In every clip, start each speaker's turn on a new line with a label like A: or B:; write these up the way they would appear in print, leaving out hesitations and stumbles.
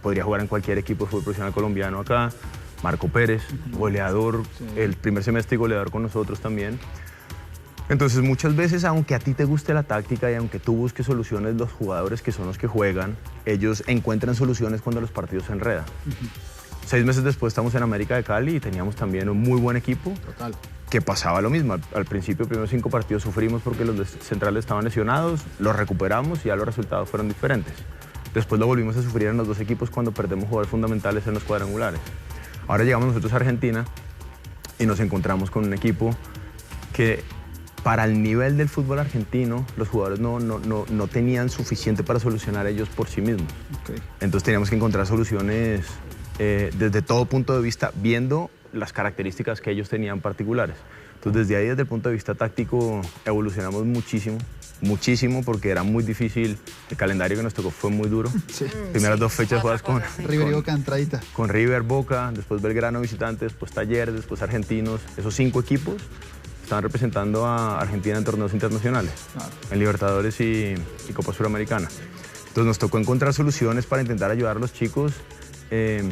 A: podría jugar en cualquier equipo de fútbol profesional colombiano acá. Marco Pérez, goleador, el primer semestre y goleador con nosotros también. Entonces muchas veces, aunque a ti te guste la táctica y aunque tú busques soluciones, los jugadores que son los que juegan, ellos encuentran soluciones cuando los partidos se enredan. 6 meses después estamos en América de Cali y teníamos también un muy buen equipo.
B: Total.
A: Que pasaba lo mismo. Al principio, los primeros 5 partidos sufrimos porque los centrales estaban lesionados, los recuperamos y ya los resultados fueron diferentes. Después lo volvimos a sufrir en los 2 equipos cuando perdemos jugadores fundamentales en los cuadrangulares. Ahora llegamos nosotros a Argentina y nos encontramos con un equipo que para el nivel del fútbol argentino los jugadores no tenían suficiente para solucionar ellos por sí mismos. Entonces teníamos que encontrar soluciones desde todo punto de vista, viendo las características que ellos tenían particulares. Entonces desde ahí, desde el punto de vista táctico, evolucionamos muchísimo, porque era muy difícil. El calendario que nos tocó fue muy duro.
B: Sí.
A: Primeras 2 fechas jugadas con
B: River y Boca entradita.
A: Con River, Boca, después Belgrano visitante, después Talleres, después Argentinos. Esos 5 equipos estaban representando a Argentina en torneos internacionales, en Libertadores y Copa Suramericana. Entonces nos tocó encontrar soluciones para intentar ayudar a los chicos, que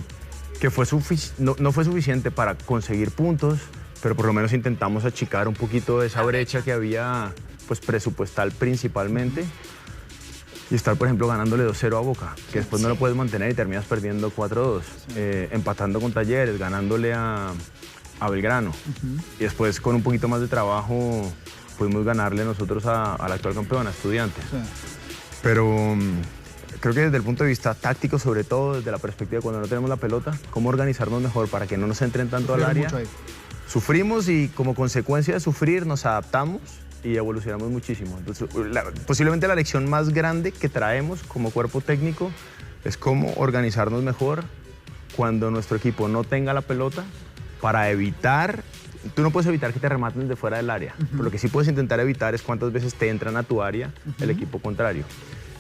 A: no fue suficiente para conseguir puntos, pero por lo menos intentamos achicar un poquito esa brecha que había, pues presupuestal principalmente, y estar, por ejemplo, ganándole 2-0 a Boca, que después no lo puedes mantener y terminas perdiendo 4-2, empatando con Talleres, ganándole a Belgrano, y después con un poquito más de trabajo pudimos ganarle nosotros al actual campeón, a Estudiantes. Pero creo que desde el punto de vista táctico, sobre todo desde la perspectiva de cuando no tenemos la pelota, cómo organizarnos mejor para que no nos entren tanto al área. Sufrimos y como consecuencia de sufrir nos adaptamos y evolucionamos muchísimo. Entonces, posiblemente la lección más grande que traemos como cuerpo técnico es cómo organizarnos mejor cuando nuestro equipo no tenga la pelota, para evitar, tú no puedes evitar que te rematen desde fuera del área, pero lo que sí puedes intentar evitar es cuántas veces te entran a tu área el equipo contrario.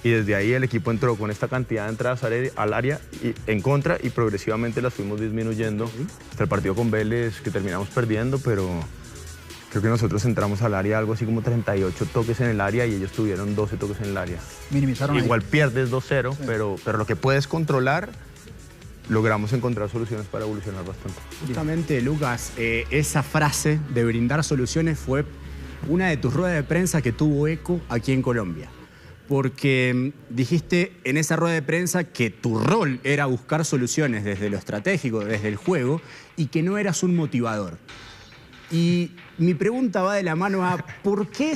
A: Y desde ahí el equipo entró con esta cantidad de entradas al área en contra, y progresivamente las fuimos disminuyendo hasta el partido con Vélez, que terminamos perdiendo, pero creo que nosotros entramos al área algo así como 38 toques en el área y ellos tuvieron 12 toques en el área.
B: Minimizaron.
A: Igual pierdes 2-0, pero lo que puedes controlar, logramos encontrar soluciones para evolucionar bastante.
C: Justamente, Lucas, esa frase de brindar soluciones fue una de tus ruedas de prensa que tuvo eco aquí en Colombia. Porque dijiste en esa rueda de prensa que tu rol era buscar soluciones desde lo estratégico, desde el juego, y que no eras un motivador. Y mi pregunta va de la mano a ¿por qué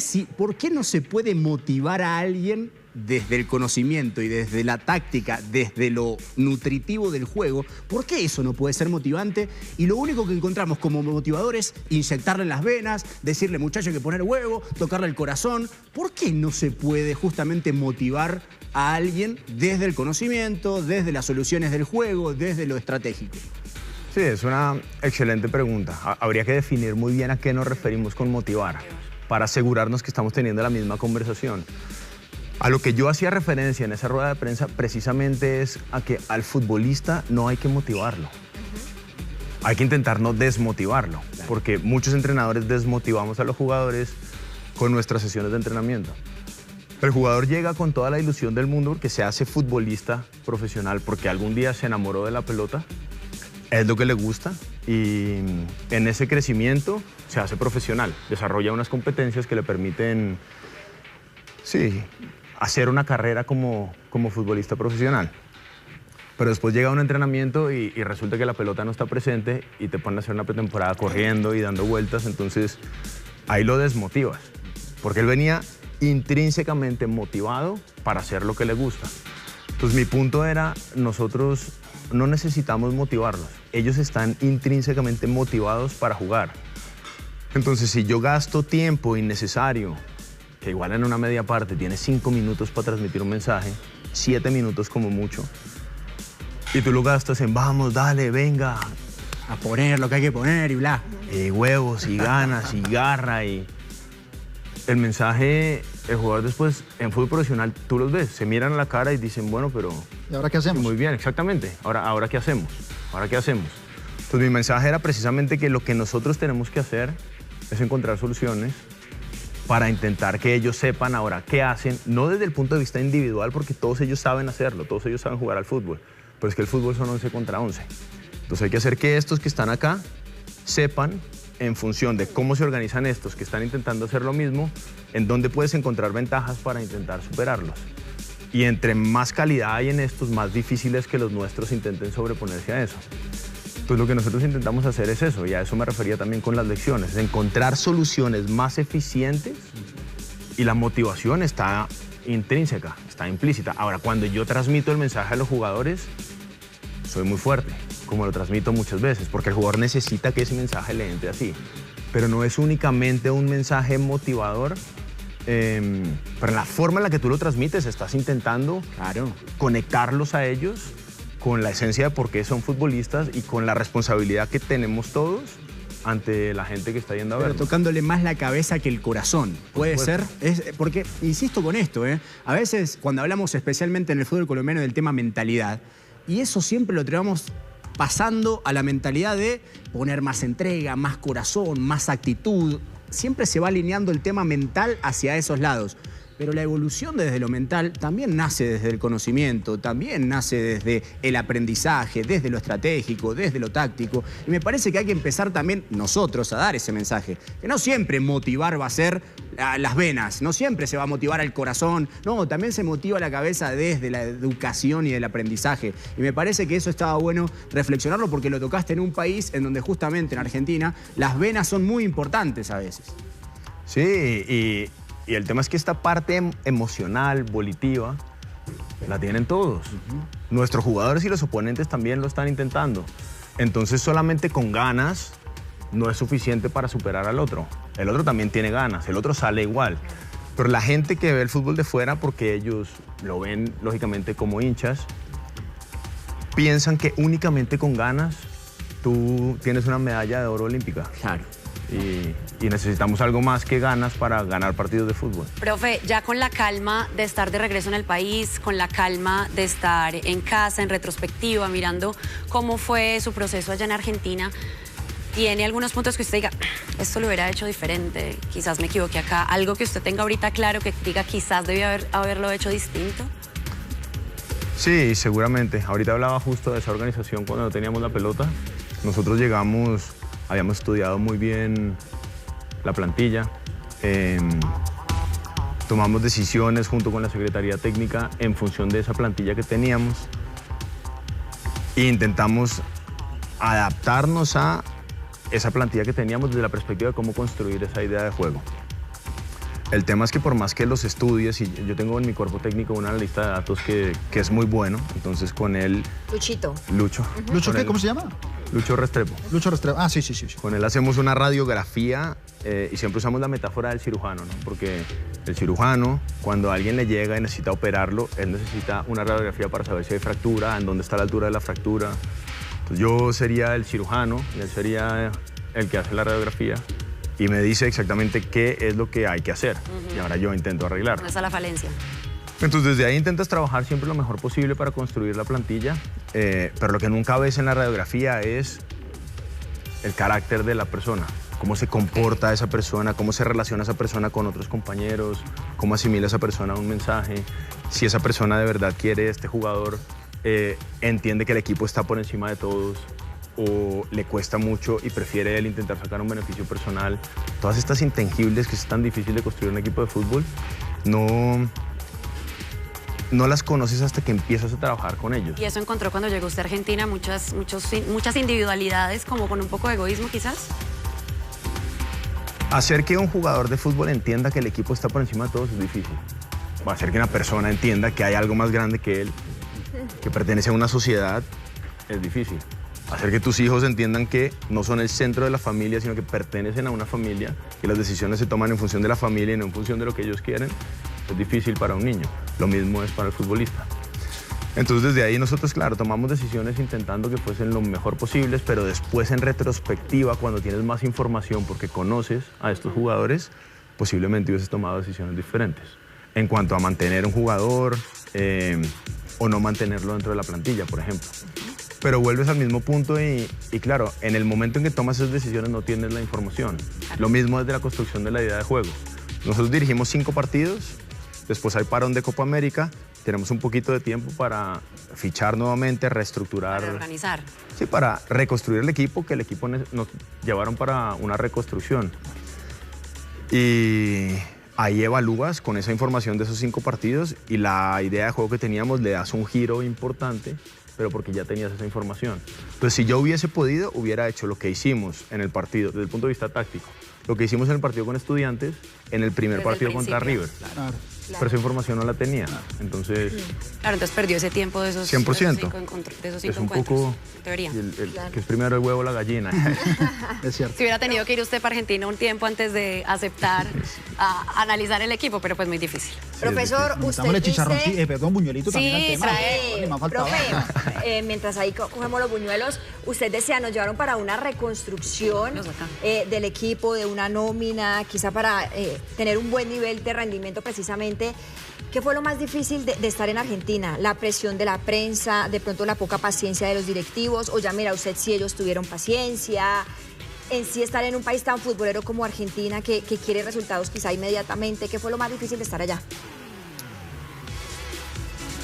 C: no se puede motivar a alguien desde el conocimiento y desde la táctica, desde lo nutritivo del juego? ¿Por qué eso no puede ser motivante? Y lo único que encontramos como motivador es inyectarle en las venas, decirle, muchacho, hay que poner huevo, tocarle el corazón. ¿Por qué no se puede justamente motivar a alguien desde el conocimiento, desde las soluciones del juego, desde lo estratégico?
A: Sí, es una excelente pregunta. Habría que definir muy bien a qué nos referimos con motivar, para asegurarnos que estamos teniendo la misma conversación. A lo que yo hacía referencia en esa rueda de prensa precisamente es a que al futbolista no hay que motivarlo. Hay que intentar no desmotivarlo, porque muchos entrenadores desmotivamos a los jugadores con nuestras sesiones de entrenamiento. El jugador llega con toda la ilusión del mundo porque se hace futbolista profesional, porque algún día se enamoró de la pelota, es lo que le gusta, y en ese crecimiento se hace profesional, desarrolla unas competencias que le permiten, sí, hacer una carrera como futbolista profesional. Pero después llega un entrenamiento y resulta que la pelota no está presente y te ponen a hacer una pretemporada corriendo y dando vueltas, entonces ahí lo desmotivas, porque él venía intrínsecamente motivado para hacer lo que le gusta. Entonces mi punto era, nosotros no necesitamos motivarlos, ellos están intrínsecamente motivados para jugar. Entonces si yo gasto tiempo innecesario, que igual en una media parte tienes 5 minutos para transmitir un mensaje, 7 minutos como mucho, y tú lo gastas en vamos, dale, venga,
C: a poner lo que hay que poner y bla.
A: Y huevos, y ganas, y garra, y el mensaje, el jugador después, en fútbol profesional, tú los ves, se miran a la cara y dicen, bueno, pero...
B: ¿Y ahora qué hacemos?
A: Muy bien, exactamente. ¿Ahora qué hacemos? ¿Ahora qué hacemos? Entonces mi mensaje era precisamente que lo que nosotros tenemos que hacer es encontrar soluciones para intentar que ellos sepan ahora qué hacen, no desde el punto de vista individual, porque todos ellos saben hacerlo, todos ellos saben jugar al fútbol, pero es que el fútbol son 11 contra 11. Entonces hay que hacer que estos que están acá sepan, en función de cómo se organizan estos que están intentando hacer lo mismo, en dónde puedes encontrar ventajas para intentar superarlos. Y entre más calidad hay en estos, más difícil es que los nuestros intenten sobreponerse a eso. Entonces lo que nosotros intentamos hacer es eso, y a eso me refería también con las lecciones, encontrar soluciones más eficientes, y la motivación está intrínseca, está implícita. Ahora, cuando yo transmito el mensaje a los jugadores, soy muy fuerte, como lo transmito muchas veces, porque el jugador necesita que ese mensaje le entre así. Pero no es únicamente un mensaje motivador, pero en la forma en la que tú lo transmites estás intentando conectarlos a ellos con la esencia de por qué son futbolistas y con la responsabilidad que tenemos todos ante la gente que está yendo a verlo.
C: Pero tocándole más la cabeza que el corazón, ¿puede ser? Porque, insisto con esto, a veces cuando hablamos especialmente en el fútbol colombiano del tema mentalidad, y eso siempre lo tenemos pasando a la mentalidad de poner más entrega, más corazón, más actitud. Siempre se va alineando el tema mental hacia esos lados. Pero la evolución desde lo mental también nace desde el conocimiento, también nace desde el aprendizaje, desde lo estratégico, desde lo táctico. Y me parece que hay que empezar también nosotros a dar ese mensaje. Que no siempre motivar va a ser las venas, no siempre se va a motivar al corazón. No, también se motiva la cabeza desde la educación y el aprendizaje. Y me parece que eso estaba bueno reflexionarlo porque lo tocaste en un país en donde justamente en Argentina las venas son muy importantes a veces.
A: Sí, y el tema es que esta parte emocional, volitiva, la tienen todos. Nuestros jugadores y los oponentes también lo están intentando. Entonces solamente con ganas no es suficiente para superar al otro. El otro también tiene ganas, el otro sale igual. Pero la gente que ve el fútbol de fuera, porque ellos lo ven lógicamente como hinchas, piensan que únicamente con ganas tú tienes una medalla de oro olímpica.
C: Claro.
A: Y necesitamos algo más que ganas para ganar partidos de fútbol.
D: Profe, ya con la calma de estar de regreso en el país, con la calma de estar en casa, en retrospectiva, mirando cómo fue su proceso allá en Argentina, ¿tiene algunos puntos que usted diga, esto lo hubiera hecho diferente, quizás me equivoqué acá? Algo que usted tenga ahorita claro, que diga, quizás debía haberlo hecho distinto.
A: Sí, seguramente. Ahorita hablaba justo de esa organización cuando no teníamos la pelota. Nosotros llegamos, habíamos estudiado muy bien la plantilla, tomamos decisiones junto con la Secretaría Técnica en función de esa plantilla que teníamos e intentamos adaptarnos a esa plantilla que teníamos desde la perspectiva de cómo construir esa idea de juego. El tema es que por más que los estudies, y yo tengo en mi cuerpo técnico un analista de datos que es muy bueno, entonces con él...
E: Luchito.
A: Lucho.
B: ¿Lucho qué? ¿Cómo se llama?
A: Lucho Restrepo.
B: Lucho Restrepo. Ah, sí.
A: Con él hacemos una radiografía y siempre usamos la metáfora del cirujano, ¿no? Porque el cirujano, cuando a alguien le llega y necesita operarlo, él necesita una radiografía para saber si hay fractura, en dónde está la altura de la fractura. Entonces yo sería el cirujano y él sería el que hace la radiografía y me dice exactamente qué es lo que hay que hacer. Y ahora yo intento arreglarlo.
D: ¿Dónde está la falencia?
A: Entonces desde ahí intentas trabajar siempre lo mejor posible para construir la plantilla, pero lo que nunca ves en la radiografía es el carácter de la persona, cómo se comporta esa persona, cómo se relaciona esa persona con otros compañeros, cómo asimila esa persona un mensaje, si esa persona de verdad quiere este jugador, entiende que el equipo está por encima de todos o le cuesta mucho y prefiere él intentar sacar un beneficio personal. Todas estas intangibles que es tan difícil de construir un equipo de fútbol, no las conoces hasta que empiezas a trabajar con ellos.
D: ¿Y eso encontró cuando llegó usted a Argentina? Muchas individualidades, como con un poco de egoísmo quizás.
A: Hacer que un jugador de fútbol entienda que el equipo está por encima de todos es difícil. O hacer que una persona entienda que hay algo más grande que él, que pertenece a una sociedad, es difícil. Hacer que tus hijos entiendan que no son el centro de la familia, sino que pertenecen a una familia, que las decisiones se toman en función de la familia y no en función de lo que ellos quieren, es difícil para un niño. Lo mismo es para el futbolista. Entonces desde ahí nosotros, claro, tomamos decisiones intentando que fuesen lo mejor posibles, pero después en retrospectiva, cuando tienes más información porque conoces a estos jugadores, posiblemente hubieses tomado decisiones diferentes. En cuanto a mantener un jugador o no mantenerlo dentro de la plantilla, por ejemplo. Pero vuelves al mismo punto y claro, en el momento en que tomas esas decisiones no tienes la información. Lo mismo desde la construcción de la idea de juego. Nosotros dirigimos 5 partidos, después hay parón de Copa América, tenemos un poquito de tiempo para fichar nuevamente, reestructurar.
D: Para organizar.
A: Sí, para reconstruir el equipo, que el equipo nos llevaron para una reconstrucción. Y ahí evalúas con esa información de esos 5 partidos y la idea de juego que teníamos le das un giro importante, pero porque ya tenías esa información. Entonces, si yo hubiese podido, hubiera hecho lo que hicimos en el partido, desde el punto de vista táctico. Lo que hicimos en el partido con Estudiantes, en el primer
D: Desde el
A: partido contra
D: principio.
A: River.
B: Claro.
A: Pero esa información no la tenía. Entonces,
D: Claro, entonces perdió ese tiempo de esos
A: 100%.
D: de esos 5
A: es un
D: encuentros.
A: poco
D: En teoría.
A: que es primero el huevo o la gallina.
B: Es cierto.
D: Si hubiera tenido que ir usted para Argentina un tiempo antes de aceptar a analizar el equipo, pero pues muy difícil.
E: Profesor, usted
B: Metámosle chicharrón,
E: dice...
B: perdón, buñuelito también al tema.
E: trae,
B: Ni más faltaba.
E: profe, mientras ahí cogemos los buñuelos, usted decía, nos llevaron para una reconstrucción
D: Los acá.
E: del equipo, de una nómina, quizá para tener un buen nivel de rendimiento precisamente. ¿Qué fue lo más difícil de estar en Argentina? ¿La presión de la prensa, de pronto la poca paciencia de los directivos? O ya mira usted si ellos tuvieron paciencia, en sí estar en un país tan futbolero como Argentina que quiere resultados quizá inmediatamente. ¿Qué fue lo más difícil de estar allá?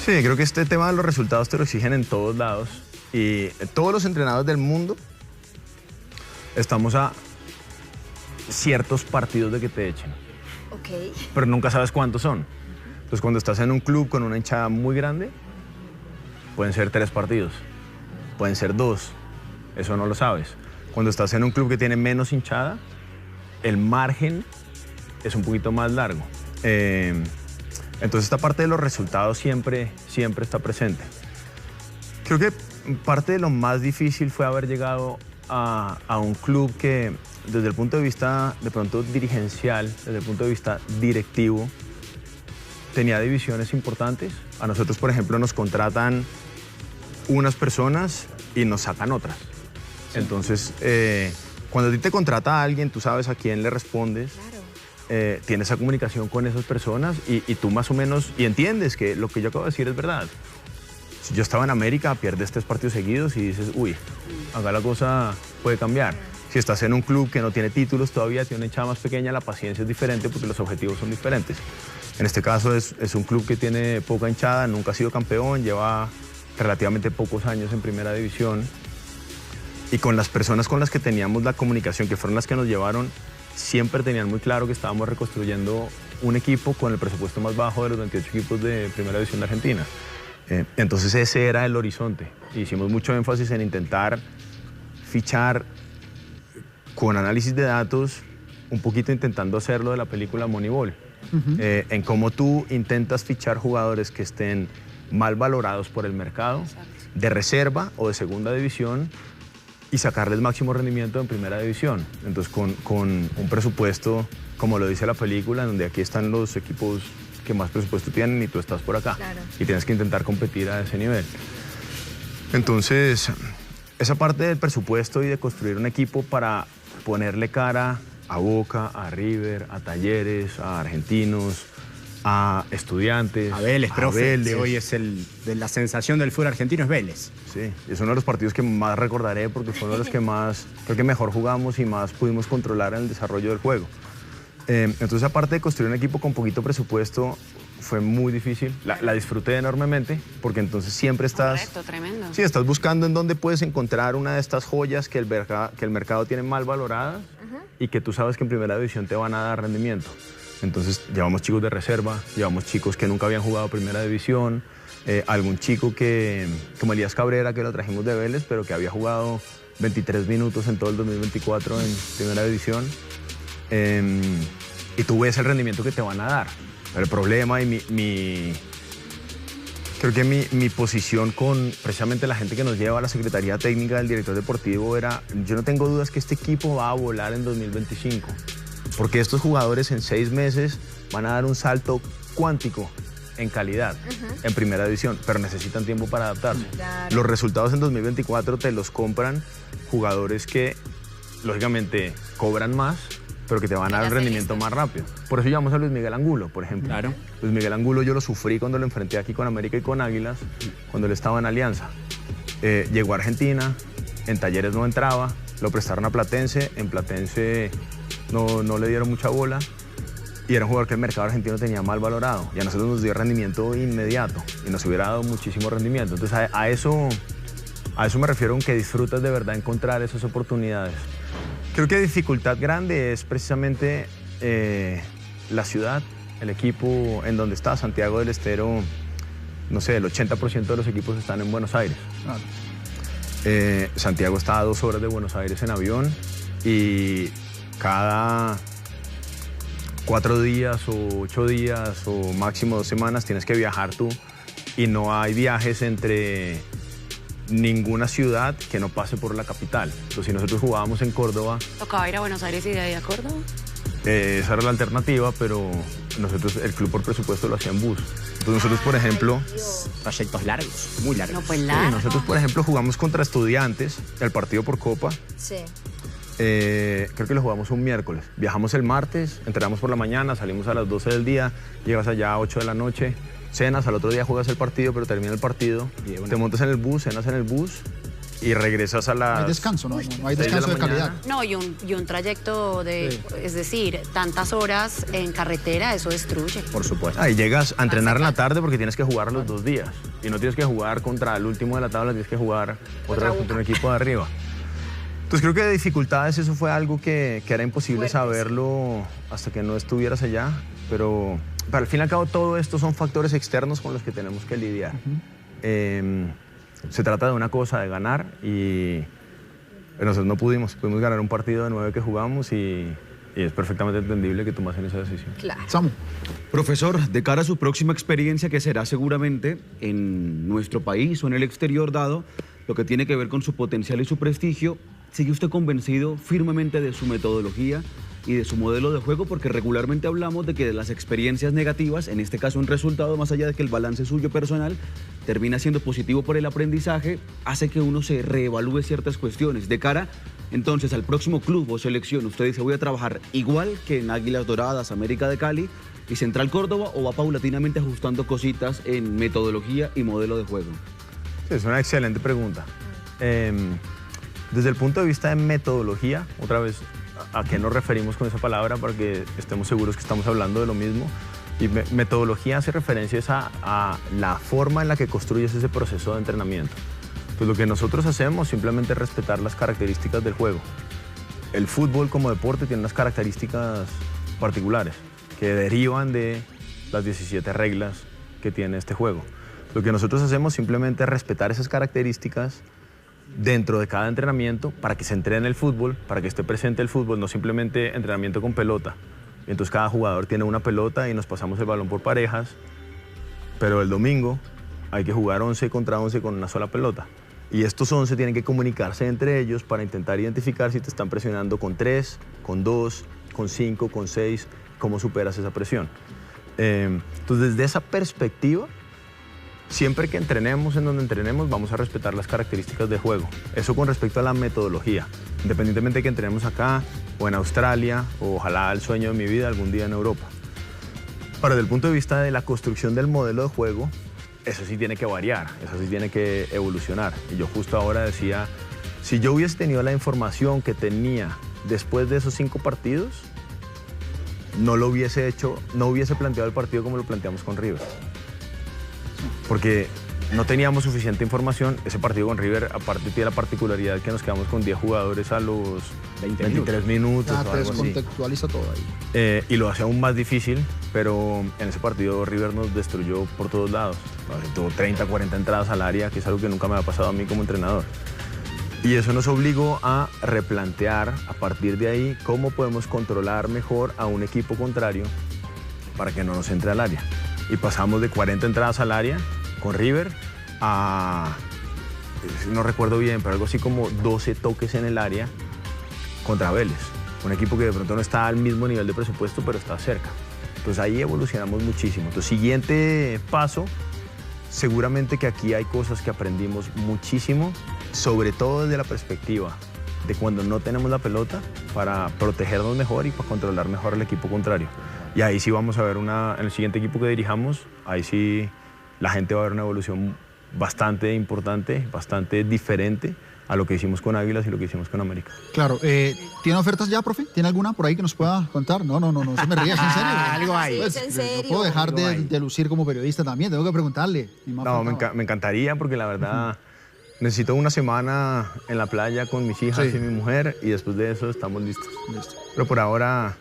A: Sí, creo que este tema de los resultados te lo exigen en todos lados y todos los entrenados del mundo estamos a ciertos partidos de que te echen,
E: Ok.
A: pero nunca sabes cuántos son. Entonces, cuando estás en un club con una hinchada muy grande, pueden ser 3 partidos, pueden ser 2, eso no lo sabes. Cuando estás en un club que tiene menos hinchada, el margen es un poquito más largo. Entonces, esta parte de los resultados siempre está presente. Creo que parte de lo más difícil fue haber llegado a un club que, desde el punto de vista de pronto dirigencial, desde el punto de vista directivo, tenía divisiones importantes. A nosotros, por ejemplo, nos contratan unas personas y nos sacan otras. Sí. Entonces, cuando a ti te contrata a alguien, tú sabes a quién le respondes. Claro. Tienes esa comunicación con esas personas y tú más o menos y entiendes que lo que yo acabo de decir es verdad. Si yo estaba en América, pierdes 3 partidos seguidos y dices, uy, acá la cosa puede cambiar. Si estás en un club que no tiene títulos todavía, tiene una hinchada más pequeña, la paciencia es diferente porque los objetivos son diferentes. En este caso es un club que tiene poca hinchada, nunca ha sido campeón, lleva relativamente pocos años en primera división. Y con las personas con las que teníamos la comunicación, que fueron las que nos llevaron, siempre tenían muy claro que estábamos reconstruyendo un equipo con el presupuesto más bajo de los 28 equipos de primera división de Argentina. Entonces ese era el horizonte. Hicimos mucho énfasis en intentar fichar con análisis de datos, un poquito intentando hacerlo de la película Moneyball. En cómo tú intentas fichar jugadores que estén mal valorados por el mercado, de reserva o de segunda división, y sacarles máximo rendimiento en primera división. Entonces, con un presupuesto, como lo dice la película, donde aquí están los equipos que más presupuesto tienen y tú estás por acá. Claro. Y tienes que intentar competir a ese nivel. Entonces, esa parte del presupuesto y de construir un equipo para ponerle cara a Boca, a River, a Talleres, a Argentinos, a Estudiantes,
C: a Vélez, profe.
A: Vélez.
C: Hoy es de la sensación del fútbol argentino es Vélez.
A: Sí, es uno de los partidos que más recordaré porque fue uno de los que más, creo que mejor jugamos y más pudimos controlar en el desarrollo del juego. Entonces, aparte de construir un equipo con poquito presupuesto, fue muy difícil. La disfruté enormemente porque entonces siempre estás...
D: Correcto, tremendo.
A: Sí, estás buscando en dónde puedes encontrar una de estas joyas que el mercado tiene mal valoradas y que tú sabes que en primera división te van a dar rendimiento. Entonces, llevamos chicos de reserva, llevamos chicos que nunca habían jugado primera división, algún chico como Elías Cabrera, que lo trajimos de Vélez, pero que había jugado 23 minutos en todo el 2024 en primera división. Y tú ves el rendimiento que te van a dar. Pero el problema y creo que mi posición con precisamente la gente que nos lleva a la Secretaría Técnica del director deportivo era, yo no tengo dudas que este equipo va a volar en 2025, porque estos jugadores en 6 meses van a dar un salto cuántico en calidad en primera división, pero necesitan tiempo para adaptarse. Claro. Los resultados en 2024 te los compran jugadores que lógicamente cobran más, pero que te van a dar un rendimiento más rápido. Por eso llamamos a Luis Miguel Angulo, por ejemplo. Claro. Luis Miguel Angulo yo lo sufrí cuando lo enfrenté aquí con América y con Águilas, cuando él estaba en Alianza. Llegó a Argentina, en Talleres no entraba, lo prestaron a Platense, en Platense no le dieron mucha bola, Y era un jugador que el mercado argentino tenía mal valorado. Y a nosotros nos dio rendimiento inmediato. Y nos hubiera dado muchísimo rendimiento. Entonces a eso me refiero con que disfrutas de verdad encontrar esas oportunidades. Creo que dificultad grande es precisamente la ciudad, el equipo en donde está. Santiago del Estero, no sé, el 80% de los equipos están en Buenos Aires. Claro. Santiago está a 2 horas de Buenos Aires en avión y cada 4 días o 8 días o máximo 2 semanas tienes que viajar tú y no hay viajes entre ninguna ciudad que no pase por la capital. Entonces, si nosotros jugábamos en Córdoba...
D: ¿Tocaba ir a Buenos Aires y de ahí a Córdoba?
A: Esa era la alternativa, pero nosotros, el club por presupuesto lo hacía en bus. Entonces nosotros, por ejemplo...
C: Trayectos largos, muy largos.
D: No, pues largo.
A: Sí, nosotros, por ejemplo, jugamos contra Estudiantes, el partido por Copa.
E: Sí.
A: Creo que lo jugamos un miércoles. Viajamos el martes, entrenamos por la mañana, salimos a las 12 del día, llegas allá a 8 de la noche, cenas, al otro día juegas el partido, pero termina el partido, te montas en el bus, cenas en el bus y regresas a las...
B: No hay descanso, ¿no? No hay descanso de calidad.
D: No, y un trayecto de, sí. Es decir, tantas horas en carretera, eso destruye.
C: Por supuesto.
A: Ahí llegas a entrenar en la tarde porque tienes que jugar los 2 días. Y no tienes que jugar contra el último de la tabla, tienes que jugar otra vez contra un equipo de arriba. Entonces creo que de dificultades eso fue algo que era imposible saberlo hasta que no estuvieras allá, pero al fin y al cabo todo esto son factores externos con los que tenemos que lidiar. Se trata de una cosa, de ganar, y nosotros no pudimos ganar un partido de 9 que jugamos y es perfectamente entendible que tomasen esa decisión.
E: Claro.
B: Samu.
F: Profesor, de cara a su próxima experiencia, que será seguramente en nuestro país o en el exterior, dado lo que tiene que ver con su potencial y su prestigio, ¿sigue usted convencido firmemente de su metodología y de su modelo de juego? Porque regularmente hablamos de que las experiencias negativas, en este caso un resultado, más allá de que el balance suyo personal termina siendo positivo por el aprendizaje, hace que uno se reevalúe ciertas cuestiones. De cara, entonces, al próximo club o selección, ¿usted dice voy a trabajar igual que en Águilas Doradas, América de Cali y Central Córdoba, o va paulatinamente ajustando cositas en metodología y modelo de juego?
A: Sí, es una excelente pregunta. Desde el punto de vista de metodología, otra vez, ¿a qué nos referimos con esa palabra? Para que estemos seguros que estamos hablando de lo mismo. Y metodología hace referencia a la forma en la que construyes ese proceso de entrenamiento. Pues lo que nosotros hacemos simplemente es respetar las características del juego. El fútbol como deporte tiene unas características particulares que derivan de las 17 reglas que tiene este juego. Lo que nosotros hacemos simplemente es respetar esas características dentro de cada entrenamiento para que se entrene el fútbol, para que esté presente el fútbol, no simplemente entrenamiento con pelota. Y entonces cada jugador tiene una pelota y nos pasamos el balón por parejas, pero el domingo hay que jugar 11 contra 11 con una sola pelota. Y estos 11 tienen que comunicarse entre ellos para intentar identificar si te están presionando con 3, con 2, con 5, con 6, cómo superas esa presión. Entonces, desde esa perspectiva, siempre que entrenemos en donde entrenemos, vamos a respetar las características de juego. Eso con respecto a la metodología. Independientemente de que entrenemos acá o en Australia, o ojalá el sueño de mi vida algún día en Europa. Ahora, desde el punto de vista de la construcción del modelo de juego, eso sí tiene que variar, eso sí tiene que evolucionar. Y yo justo ahora decía, si yo hubiese tenido la información que tenía después de esos 5 partidos, no lo hubiese hecho, no hubiese planteado el partido como lo planteamos con River. Porque no teníamos suficiente información. Ese partido con River, aparte, tiene la particularidad que nos quedamos con 10 jugadores a los 23 minutos o algo así.
B: Descontextualiza todo ahí.
A: Y lo hace aún más difícil, pero en ese partido River nos destruyó por todos lados. Tuvo 30, 40 entradas al área, que es algo que nunca me ha pasado a mí como entrenador. Y eso nos obligó a replantear a partir de ahí cómo podemos controlar mejor a un equipo contrario para que no nos entre al área. Y pasamos de 40 entradas al área con River a, no recuerdo bien, pero algo así como 12 toques en el área contra Vélez. Un equipo que de pronto no está al mismo nivel de presupuesto, pero está cerca. Entonces ahí evolucionamos muchísimo. Entonces, siguiente paso, seguramente que aquí hay cosas que aprendimos muchísimo, sobre todo desde la perspectiva de cuando no tenemos la pelota, para protegernos mejor y para controlar mejor al equipo contrario. Y ahí sí vamos a ver en el siguiente equipo que dirijamos, ahí sí la gente va a ver una evolución bastante importante, bastante diferente a lo que hicimos con Águilas y lo que hicimos con América.
B: Claro, ¿tiene ofertas ya, profe? ¿Tiene alguna por ahí que nos pueda contar? No se me rías, en serio.
C: Algo hay.
E: Sí, es en serio.
B: No puedo dejar de lucir como periodista también, tengo que preguntarle.
A: No, me encantaría porque la verdad necesito una semana en la playa con mis hijas y mi mujer y después de eso estamos listos. Pero por ahora,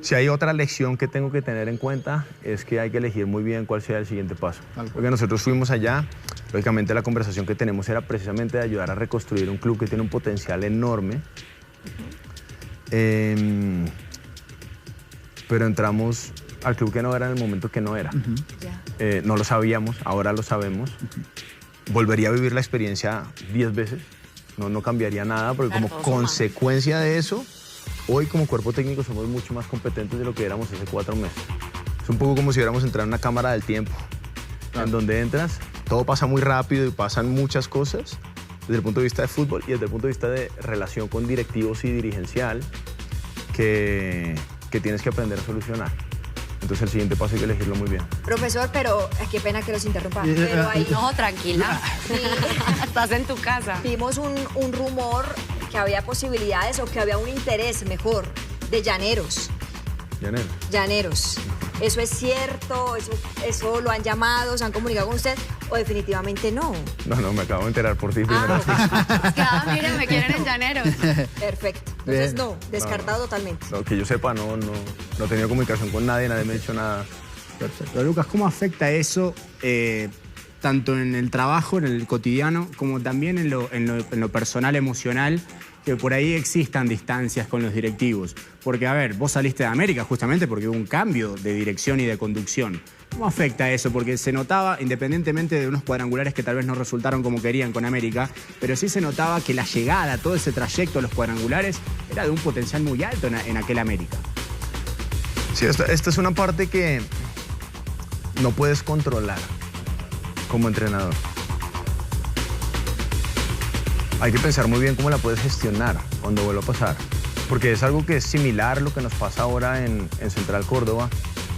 A: si hay otra lección que tengo que tener en cuenta es que hay que elegir muy bien cuál sea el siguiente paso. Porque nosotros fuimos allá, lógicamente la conversación que tenemos era precisamente de ayudar a reconstruir un club que tiene un potencial enorme. Pero entramos al club que no era en el momento que no era. No lo sabíamos, ahora lo sabemos. Volvería a vivir la experiencia 10 veces, no cambiaría nada, porque como consecuencia de eso, hoy como cuerpo técnico somos mucho más competentes de lo que éramos hace 4 meses. Es un poco como si hubiéramos entrado en una cámara del tiempo, en donde entras, todo pasa muy rápido y pasan muchas cosas, desde el punto de vista de fútbol y desde el punto de vista de relación con directivos y dirigencial, que tienes que aprender a solucionar. Entonces el siguiente paso hay que elegirlo muy bien.
E: Profesor, pero qué pena que los interrumpa. Pero ahí
D: No, tranquila.
E: sí,
D: Estás en tu casa.
E: vimos un rumor que había posibilidades o que había un interés mejor de Llaneros. Llaneros. ¿Eso es cierto? ¿Eso lo han llamado? ¿Se han comunicado con usted? ¿O definitivamente no?
A: No, me acabo de enterar por ti primero.
D: Miren, me quieren en Llaneros.
E: Perfecto. Entonces no, descartado totalmente.
A: No, que yo sepa, no he tenido comunicación con nadie me ha dicho nada.
C: Perfecto. Pero, Lucas, ¿cómo afecta eso tanto en el trabajo, en el cotidiano, como también en lo personal, emocional, que por ahí existan distancias con los directivos? Porque, a ver, vos saliste de América justamente porque hubo un cambio de dirección y de conducción. ¿Cómo afecta eso? Porque se notaba, independientemente de unos cuadrangulares que tal vez no resultaron como querían con América, pero sí se notaba que la llegada, todo ese trayecto a los cuadrangulares, era de un potencial muy alto en aquel América.
A: Sí, esta es una parte que no puedes controlar como entrenador. Hay que pensar muy bien cómo la puedes gestionar cuando vuelva a pasar, porque es algo que es similar a lo que nos pasa ahora en Central Córdoba.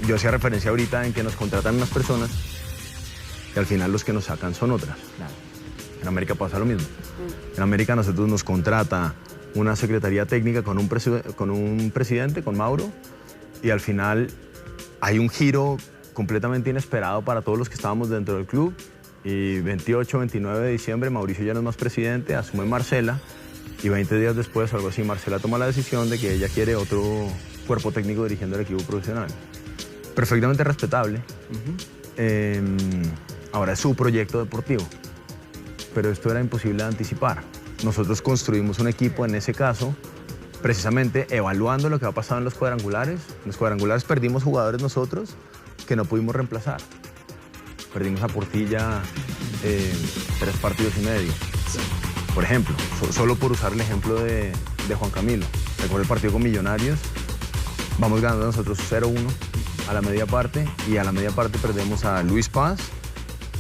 A: Yo hacía referencia ahorita en que nos contratan unas personas y al final los que nos sacan son otras.
C: Claro.
A: En América pasa lo mismo. En América a nosotros nos contrata una secretaría técnica con un presidente, con Mauro, y al final hay un giro completamente inesperado para todos los que estábamos dentro del club. Y 28, 29 de diciembre, Mauricio ya no es más presidente, asume Marcela, y 20 días después, o algo así, Marcela toma la decisión de que ella quiere otro cuerpo técnico dirigiendo el equipo profesional. Perfectamente respetable. Ahora es su proyecto deportivo, pero esto era imposible de anticipar. Nosotros construimos un equipo, en ese caso, precisamente evaluando lo que ha pasado en los cuadrangulares. En los cuadrangulares perdimos jugadores nosotros que no pudimos reemplazar. Perdimos a Portilla 3 partidos y medio. Por ejemplo, solo por usar el ejemplo de Juan Camilo. Recuerdo el partido con Millonarios, vamos ganando nosotros 0-1 a la media parte, y a la media parte perdemos a Luis Paz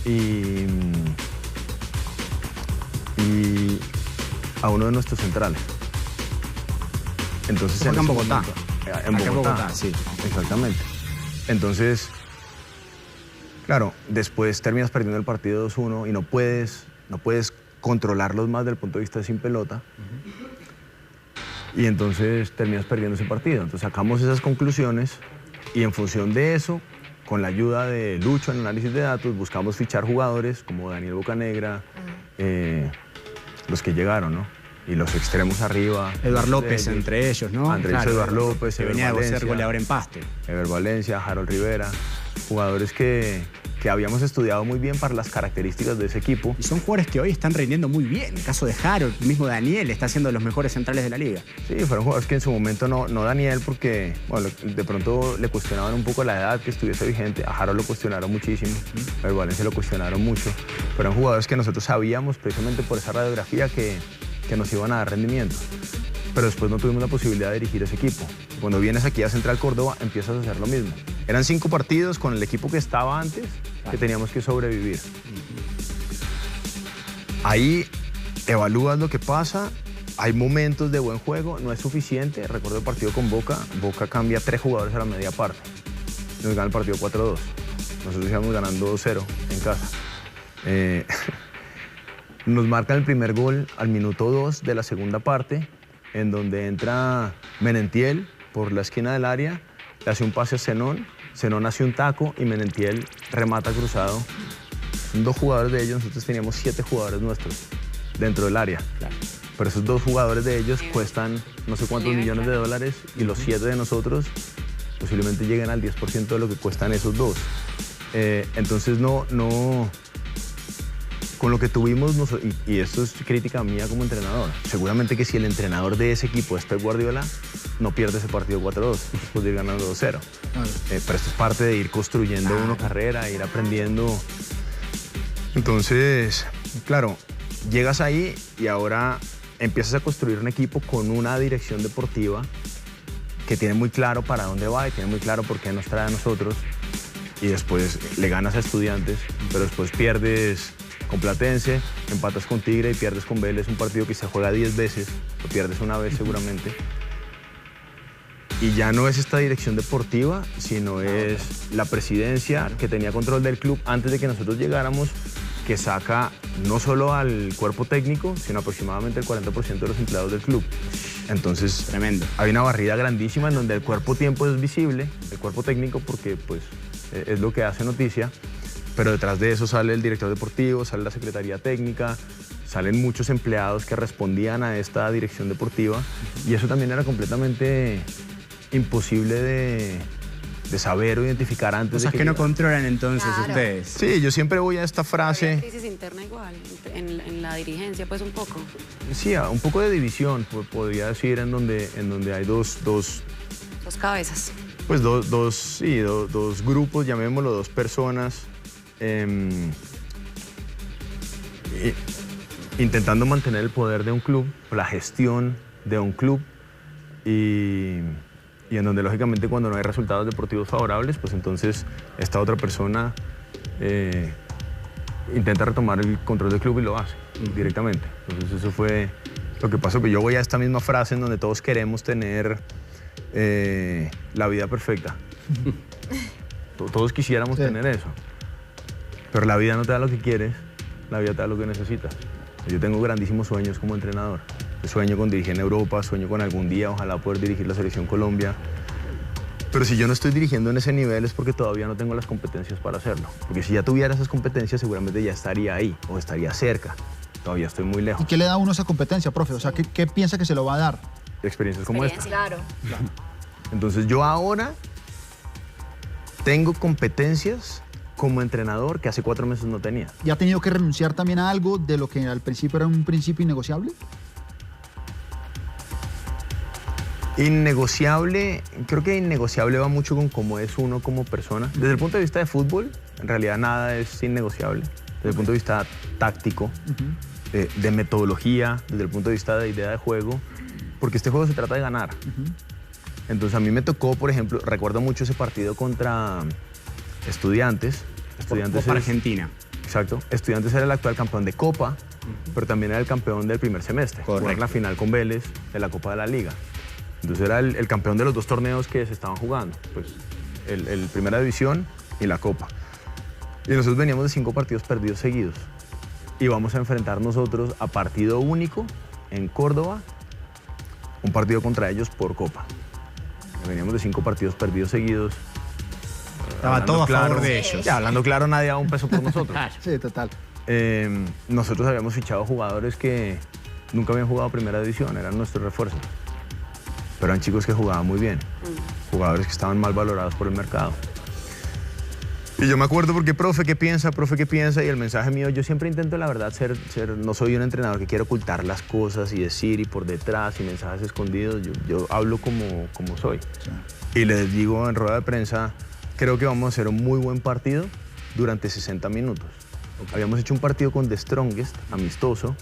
A: y a uno de nuestros centrales. Entonces,
C: en Bogotá.
A: En Bogotá,
C: sí.
A: Exactamente. Entonces, claro, después terminas perdiendo el partido 2-1 y no puedes controlarlos más desde el punto de vista de sin pelota. Y entonces terminas perdiendo ese partido. Entonces sacamos esas conclusiones y en función de eso, con la ayuda de Lucho en análisis de datos, buscamos fichar jugadores como Daniel Bocanegra, los que llegaron, ¿no? Y los extremos arriba.
C: Eduard López entre ellos, ¿no?
A: Andrés Eduard López,
C: que venía de ser goleador en Paste.
A: Ever Valencia, Harold Rivera, jugadores que habíamos estudiado muy bien para las características de ese equipo.
C: Y son jugadores que hoy están rindiendo muy bien. El caso de Harold, el mismo Daniel, está siendo de los mejores centrales de la liga.
A: Sí, fueron jugadores que en su momento no Daniel, porque bueno, de pronto le cuestionaban un poco la edad que estuviese vigente. A Harold lo cuestionaron muchísimo, a Ever Valencia lo cuestionaron mucho. Fueron jugadores que nosotros sabíamos precisamente por esa radiografía que nos iban a dar rendimiento. Pero después no tuvimos la posibilidad de dirigir ese equipo. Cuando vienes aquí a Central Córdoba, empiezas a hacer lo mismo. Eran 5 partidos con el equipo que estaba antes, que teníamos que sobrevivir. Ahí evalúas lo que pasa, hay momentos de buen juego, no es suficiente. Recuerdo el partido con Boca, Boca cambia 3 jugadores a la media parte. Nos gana el partido 4-2. Nosotros íbamos ganando 2-0 en casa. Nos marcan el primer gol al minuto 2 de la segunda parte, en donde entra Menentiel por la esquina del área, le hace un pase a Zenón, Zenón hace un taco y Menentiel remata cruzado. Son 2 jugadores de ellos, nosotros teníamos 7 jugadores nuestros dentro del área. Claro. Pero esos 2 jugadores de ellos cuestan no sé cuántos millones de dólares y los 7 de nosotros posiblemente lleguen al 10% de lo que cuestan esos 2. Entonces con lo que tuvimos, y esto es crítica mía como entrenador, seguramente que si el entrenador de ese equipo es Pep Guardiola, no pierde ese partido 4-2, después de ir ganando 2-0. Claro. Pero esto es parte de ir construyendo una carrera, ir aprendiendo. Entonces, claro, llegas ahí y ahora empiezas a construir un equipo con una dirección deportiva que tiene muy claro para dónde va y tiene muy claro por qué nos trae a nosotros. Y después le ganas a Estudiantes, pero después pierdes con Platense, empatas con Tigre y pierdes con Vélez, un partido que se juega 10 veces, lo pierdes una vez seguramente. Y ya no es esta dirección deportiva, sino es la presidencia que tenía control del club antes de que nosotros llegáramos, que saca no solo al cuerpo técnico, sino aproximadamente el 40% de los empleados del club. Entonces, tremendo. Hay una barrida grandísima en donde el cuerpo tiempo es visible, el cuerpo técnico, porque pues, es lo que hace noticia, pero detrás de eso sale el director deportivo, sale la secretaría técnica, salen muchos empleados que respondían a esta dirección deportiva, y eso también era completamente imposible de saber o identificar antes.
C: Cosas
A: de
C: que no controlan entonces ustedes.
A: Sí, yo siempre voy a esta frase.
D: Hay crisis interna igual, en la dirigencia, pues un poco.
A: Sí, un poco de división, podría decir, en donde hay dos
D: cabezas.
A: Pues dos grupos, llamémoslo, 2 personas, intentando mantener el poder de un club, la gestión de un club, y en donde lógicamente cuando no hay resultados deportivos favorables, pues entonces esta otra persona intenta retomar el control del club y lo hace directamente. Entonces eso fue lo que pasó, que yo voy a esta misma frase en donde todos queremos tener la vida perfecta. Todos quisiéramos tener eso, pero la vida no te da lo que quieres, la vida te da lo que necesitas. Yo tengo grandísimos sueños como entrenador. Sueño con dirigir en Europa, sueño con algún día, ojalá poder dirigir la Selección Colombia. Pero si yo no estoy dirigiendo en ese nivel es porque todavía no tengo las competencias para hacerlo. Porque si ya tuviera esas competencias seguramente ya estaría ahí o estaría cerca. Todavía estoy muy lejos.
B: ¿Y qué le da a uno esa competencia, profe? O sea, ¿qué piensa que se lo va a dar?
A: Experiencias como esta.
E: Claro.
A: Entonces yo ahora tengo competencias como entrenador que hace 4 meses no tenía.
B: ¿Y ha tenido que renunciar también a algo de lo que al principio era un principio innegociable?
A: Innegociable, creo que innegociable va mucho con cómo es uno como persona. Desde el punto de vista de fútbol, en realidad nada es innegociable. Desde el punto de vista táctico, de metodología, desde el punto de vista de idea de juego, porque este juego se trata de ganar. Entonces a mí me tocó, por ejemplo, recuerdo mucho ese partido contra Estudiantes.
C: Copa Argentina.
A: Exacto. Estudiantes era el actual campeón de Copa, pero también era el campeón del primer semestre. Jugar la final con Vélez de la Copa de la Liga. Entonces era el campeón de los 2 torneos que se estaban jugando, pues el Primera División y la Copa. Y nosotros veníamos de 5 partidos perdidos seguidos. Y vamos a enfrentar nosotros a partido único en Córdoba, un partido contra ellos por Copa. Veníamos de 5 partidos perdidos seguidos.
C: Estaba todo a favor de ellos.
A: Ya, hablando claro, nadie daba un peso por nosotros.
B: Sí, total.
A: Nosotros habíamos fichado jugadores que nunca habían jugado Primera División, eran nuestros refuerzos. Pero eran chicos que jugaban muy bien, jugadores que estaban mal valorados por el mercado. Y yo me acuerdo porque, profe, ¿qué piensa? Y el mensaje mío, yo siempre intento, la verdad, no soy un entrenador que quiere ocultar las cosas y decir y por detrás y mensajes escondidos. Yo hablo como soy. Sí. Y les digo en rueda de prensa, creo que vamos a hacer un muy buen partido durante 60 minutos. Okay. Habíamos hecho un partido con The Strongest, amistoso,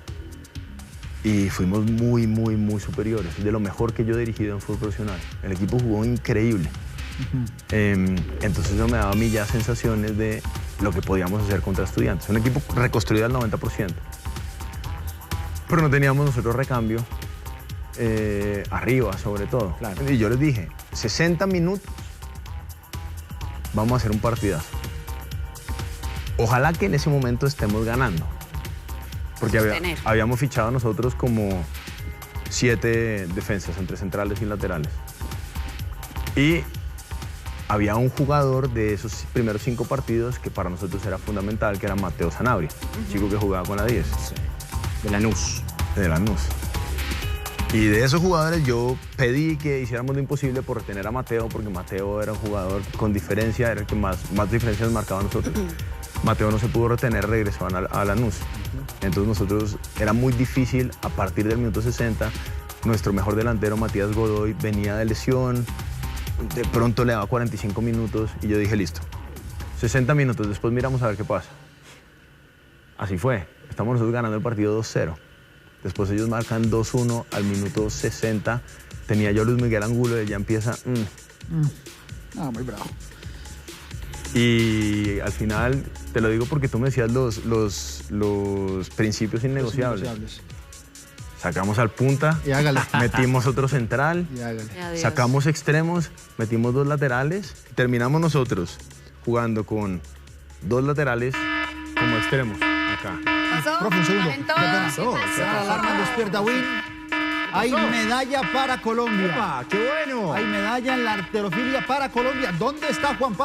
A: y fuimos muy, muy, muy superiores. De lo mejor que yo he dirigido en fútbol profesional. El equipo jugó increíble. Entonces eso me daba a mí ya sensaciones de lo que podíamos hacer contra Estudiantes. Un equipo reconstruido al 90%. Pero no teníamos nosotros recambio arriba, sobre todo. Claro. Y yo les dije, 60 minutos, vamos a hacer un partidazo. Ojalá que en ese momento estemos ganando. Porque habíamos fichado nosotros como 7 defensas entre centrales y laterales. Y había un jugador de esos primeros 5 partidos que para nosotros era fundamental, que era Mateo Sanabria, chico que jugaba con la 10.
C: Sí. De Lanús.
A: De Lanús. Y de esos jugadores yo pedí que hiciéramos lo imposible por retener a Mateo, porque Mateo era un jugador con diferencia, era el que más diferencias marcaba a nosotros. Mateo no se pudo retener, regresó a Lanús. Entonces nosotros, era muy difícil, a partir del minuto 60, nuestro mejor delantero, Matías Godoy, venía de lesión, de pronto le daba 45 minutos y yo dije, listo, 60 minutos, después miramos a ver qué pasa. Así fue, estamos nosotros ganando el partido 2-0. Después ellos marcan 2-1 al minuto 60. Tenía yo a Luis Miguel Angulo y ya empieza...
B: muy bravo.
A: Y al final, te lo digo porque tú me decías los principios innegociables. Sacamos al punta,
B: y hágale.
A: Metimos otro central,
B: Y hágale.
A: sacamos extremos, metimos 2 laterales. Terminamos nosotros jugando con 2 laterales como extremos. Acá.
B: Profe, un segundo.
D: Calentó,
B: Qué pena.
D: ¿qué pasó?
B: Será la alarma despierta Win. Hay medalla para Colombia.
C: ¡Epa! ¡Qué bueno!
B: Hay medalla en la halterofilia para Colombia. ¿Dónde está Juan Pablo?